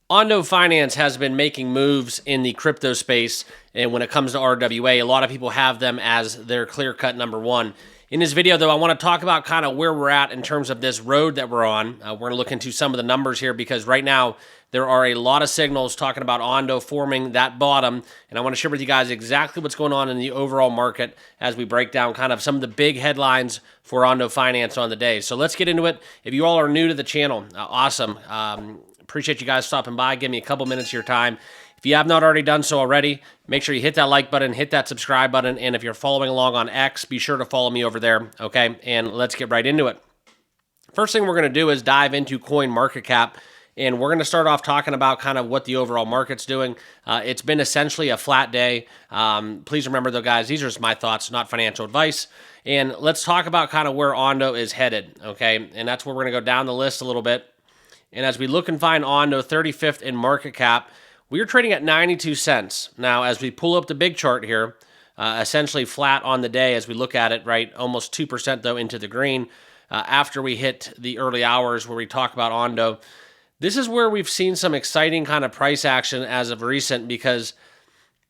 Ondo Finance has been making moves in the crypto space, and when it comes to RWA, a lot of people have them as their clear-cut number one. In this video, though, I want to talk about kind of where we're at in terms of this road that we're on. We're going to look into some of the numbers here because right now there are a lot of signals talking about Ondo forming that bottom, and I want to share with you guys exactly what's going on in the overall market as we break down kind of some of the big headlines for Ondo Finance on the day. So let's get into it. If you all are new to the channel, awesome. Appreciate you guys stopping by. Give me a couple minutes of your time. If you have not already done so already, make sure you hit that like button, hit that subscribe button, and if you're following along on X, be sure to follow me over there, okay? And let's get right into it. First thing we're going to do is dive into coin market cap, and we're going to start off talking about kind of what the overall market's doing. It's been essentially a flat day. Please remember, though, guys, these are just my thoughts, not financial advice. And let's talk about kind of where Ondo is headed, okay? And that's where we're going to go down the list a little bit. And as we look and find Ondo 35th in market cap, we are trading at 92 cents. Now, as we pull up the big chart here, essentially flat on the day as we look at it, right? Almost 2% though into the green after we hit the early hours where we talk about Ondo. This is where we've seen some exciting kind of price action as of recent because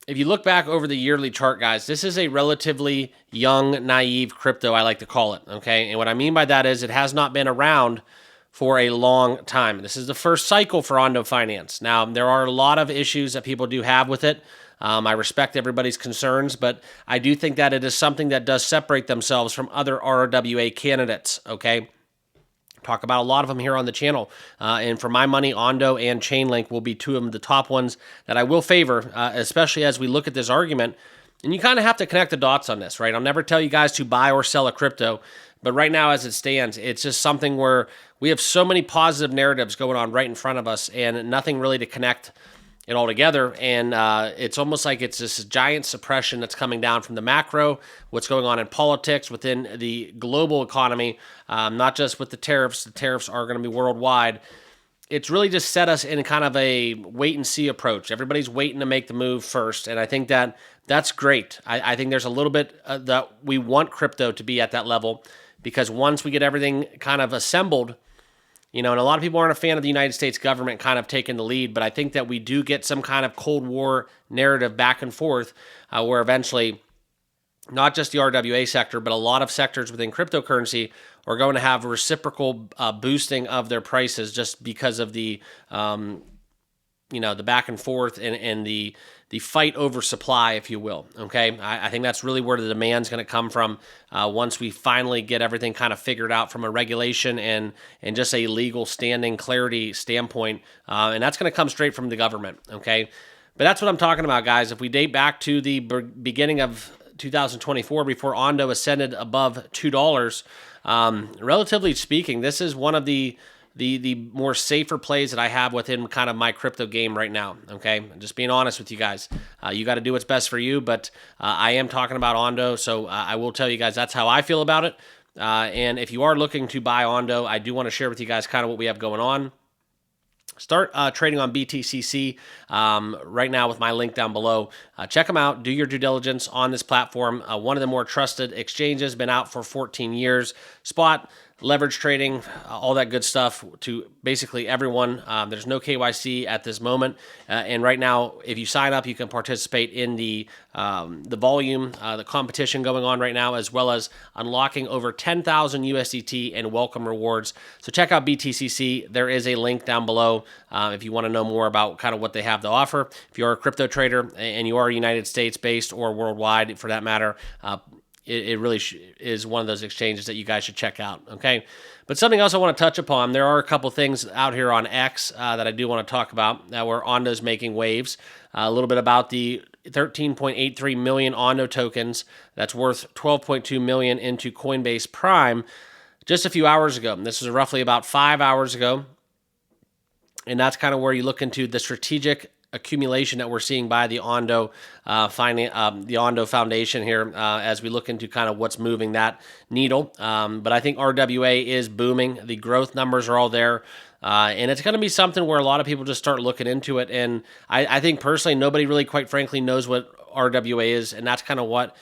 if you look back over the yearly chart, guys, this is a relatively young, naive crypto, I like to call it, okay? And what I mean by that is it has not been around for a long time. This is the first cycle for Ondo Finance. Now, there are a lot of issues that people do have with it. I respect everybody's concerns, but I do think that it is something that does separate themselves from other RWA candidates, okay? Talk about a lot of them here on the channel. And for my money, Ondo and Chainlink will be two of the top ones that I will favor, especially as we look at this argument. And you kind of have to connect the dots on this, right? I'll never tell you guys to buy or sell a crypto, but right now as it stands, it's just something where we have so many positive narratives going on right in front of us and nothing really to connect it all together. And it's almost like it's this giant suppression that's coming down from the macro, what's going on in politics within the global economy, not just with the tariffs. The tariffs are going to be worldwide. It's really just set us in kind of a wait and see approach. Everybody's waiting to make the move first. And I think that that's great. I think there's a little bit that we want crypto to be at that level because once we get everything kind of assembled, you know, and a lot of people aren't a fan of the United States government kind of taking the lead, but I think that we do get some kind of Cold War narrative back and forth where eventually not just the RWA sector, but a lot of sectors within cryptocurrency are going to have reciprocal boosting of their prices just because of the, the back and forth and the fight over supply, if you will. Okay, I think that's really where the demand's going to come from once we finally get everything kind of figured out from a regulation and just a legal standing clarity standpoint, and that's going to come straight from the government. Okay, but that's what I'm talking about, guys. If we date back to the beginning of 2024, before Ondo ascended above $2, relatively speaking, this is one of the more safer plays that I have within kind of my crypto game right now, okay? Just being honest with you guys. You got to do what's best for you, but I am talking about Ondo, so I will tell you guys that's how I feel about it. And if you are looking to buy Ondo, I do want to share with you guys kind of what we have going on. Start trading on BTCC right now with my link down below. Check them out. Do your due diligence on this platform. One of the more trusted exchanges, been out for 14 years. Spot, leverage trading, all that good stuff to basically everyone. There's no KYC at this moment. And right now, if you sign up, you can participate in the volume, the competition going on right now, as well as unlocking over 10,000 USDT and welcome rewards. So check out BTCC. There is a link down below if you want to know more about kind of what they have to offer. If you're a crypto trader and you are United States based or worldwide for that matter, it really is one of those exchanges that you guys should check out, okay? But something else I want to touch upon, there are a couple things out here on X that I do want to talk about where Ondo's making waves. A little bit about the 13.83 million Ondo tokens that's worth 12.2 million into Coinbase Prime just a few hours ago. This is roughly about 5 hours ago, and that's kind of where you look into the strategic accumulation that we're seeing by the Ondo the Ondo Foundation here as we look into kind of what's moving that needle. But I think RWA is booming. The growth numbers are all there. And it's going to be something where a lot of people just start looking into it. And I think personally, nobody really, quite frankly, knows what RWA is. And that's kind of what,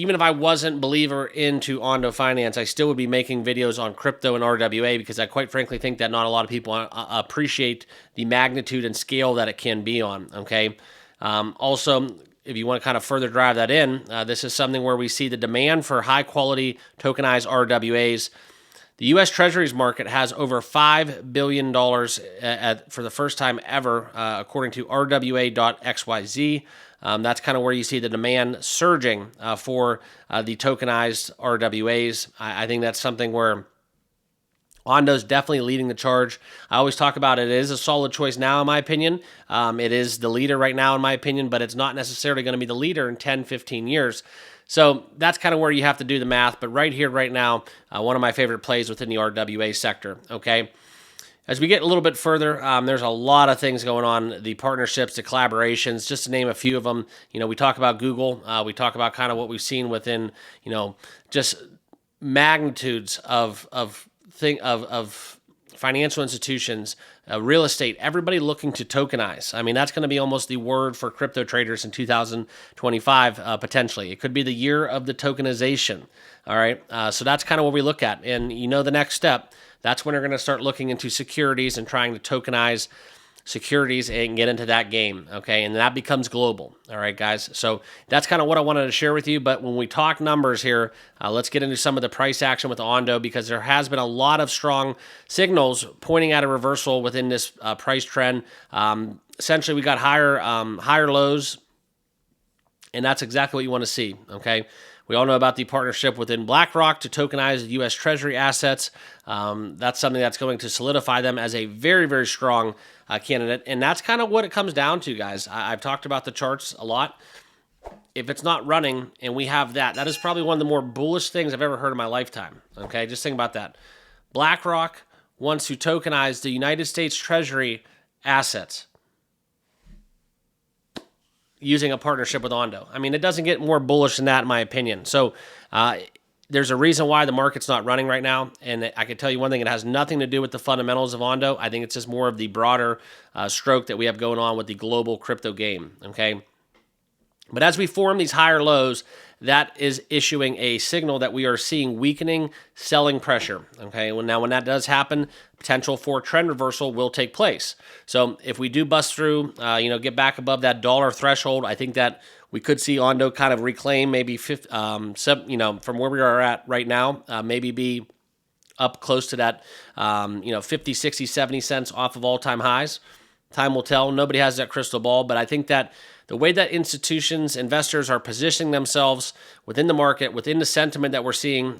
even if I wasn't a believer into Ondo Finance, I still would be making videos on crypto and RWA because I quite frankly think that not a lot of people appreciate the magnitude and scale that it can be on, okay? Also, if you want to kind of further drive that in, this is something where we see the demand for high-quality tokenized RWAs. The U.S. Treasuries market has over $5 billion for the first time ever, according to RWA.xyz. That's kind of where you see the demand surging for the tokenized RWAs. I think that's something where Ondo's definitely leading the charge. I always talk about it is a solid choice now, in my opinion. It is the leader right now, in my opinion, but it's not necessarily going to be the leader in 10, 15 years. So that's kind of where you have to do the math. But right here, right now, one of my favorite plays within the RWA sector, okay? As we get a little bit further, there's a lot of things going on, the partnerships, the collaborations, just to name a few of them. We talk about Google. We talk about kind of what we've seen within, just magnitudes of financial institutions, real estate, everybody looking to tokenize. I mean, that's going to be almost the word for crypto traders in 2025, potentially. It could be the year of the tokenization, all right? So that's kind of what we look at. And the next step, that's when we're going to start looking into securities and trying to tokenize securities and get into that game, okay? And that becomes global, all right, guys? So that's kind of what I wanted to share with you. But when we talk numbers here, let's get into some of the price action with Ondo because there has been a lot of strong signals pointing at a reversal within this price trend. Essentially, we got higher lows, and that's exactly what you want to see, okay? We all know about the partnership within BlackRock to tokenize U.S. Treasury assets. That's something that's going to solidify them as a very, very strong candidate. And that's kind of what it comes down to, guys. I've talked about the charts a lot. If it's not running and we have that is probably one of the more bullish things I've ever heard in my lifetime. Okay, just think about that. BlackRock wants to tokenize the United States Treasury assets using a partnership with Ondo. I mean, it doesn't get more bullish than that, in my opinion. So there's a reason why the market's not running right now. And I can tell you one thing, it has nothing to do with the fundamentals of Ondo. I think it's just more of the broader stroke that we have going on with the global crypto game, okay? But as we form these higher lows, that is issuing a signal that we are seeing weakening selling pressure, okay? Well, now, when that does happen, potential for trend reversal will take place. So if we do bust through, get back above that dollar threshold, I think that we could see Ondo kind of reclaim maybe, from where we are at right now, maybe be up close to that, 50, 60, 70 cents off of all-time highs. Time will tell. Nobody has that crystal ball, but I think that the way that institutions, investors are positioning themselves within the market, within the sentiment that we're seeing,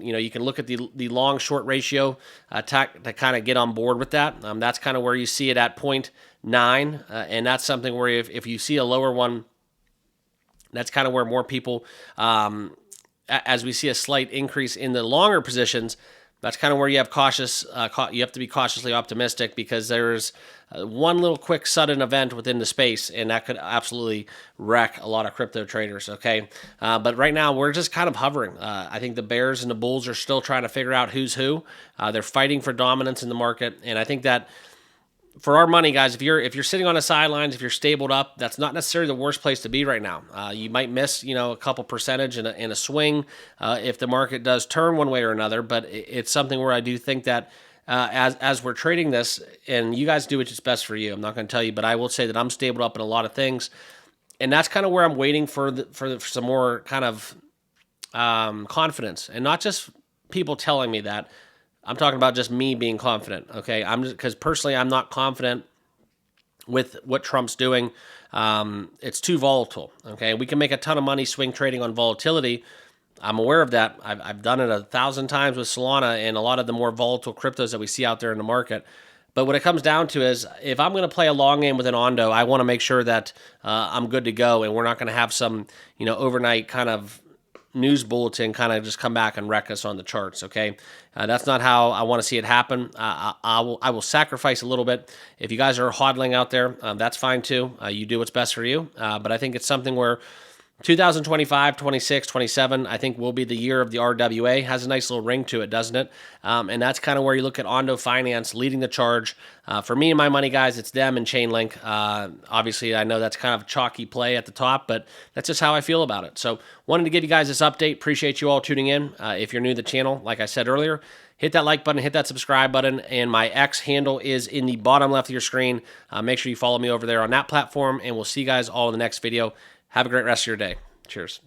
you can look at the long-short ratio to kind of get on board with that. That's kind of where you see it at 0.9, and that's something where if you see a lower one, that's kind of where more people, as we see a slight increase in the longer positions, that's kind of where you have you have to be cautiously optimistic because there's one little quick sudden event within the space, and that could absolutely wreck a lot of crypto traders, okay? But right now, we're just kind of hovering. I think the bears and the bulls are still trying to figure out who's who. They're fighting for dominance in the market, and I think that for our money, guys, if you're sitting on the sidelines, if you're stabled up, that's not necessarily the worst place to be right now. You might miss, a couple percentage in a swing if the market does turn one way or another. But it's something where I do think that as we're trading this, and you guys do what's best for you. I'm not going to tell you, but I will say that I'm stabled up in a lot of things, and that's kind of where I'm waiting for some more kind of confidence, and not just people telling me that. I'm talking about just me being confident, okay? Because personally, I'm not confident with what Trump's doing. It's too volatile, okay? We can make a ton of money swing trading on volatility. I'm aware of that. I've done it 1,000 times with Solana and a lot of the more volatile cryptos that we see out there in the market. But what it comes down to is if I'm going to play a long game with an Ondo, I want to make sure that I'm good to go and we're not going to have some, overnight kind of news bulletin kind of just come back and wreck us on the charts, okay? That's not how I want to see it happen. I will sacrifice a little bit. If you guys are hodling out there, that's fine too. You do what's best for you. But I think it's something where 2025, 26, 27, I think will be the year of the RWA. Has a nice little ring to it, doesn't it? And that's kind of where you look at Ondo Finance leading the charge. For me and my money, guys, it's them and Chainlink. Obviously, I know that's kind of a chalky play at the top, but that's just how I feel about it. So wanted to give you guys this update. Appreciate you all tuning in. If you're new to the channel, like I said earlier, hit that like button, hit that subscribe button, and my X handle is in the bottom left of your screen. Make sure you follow me over there on that platform, and we'll see you guys all in the next video. Have a great rest of your day. Cheers.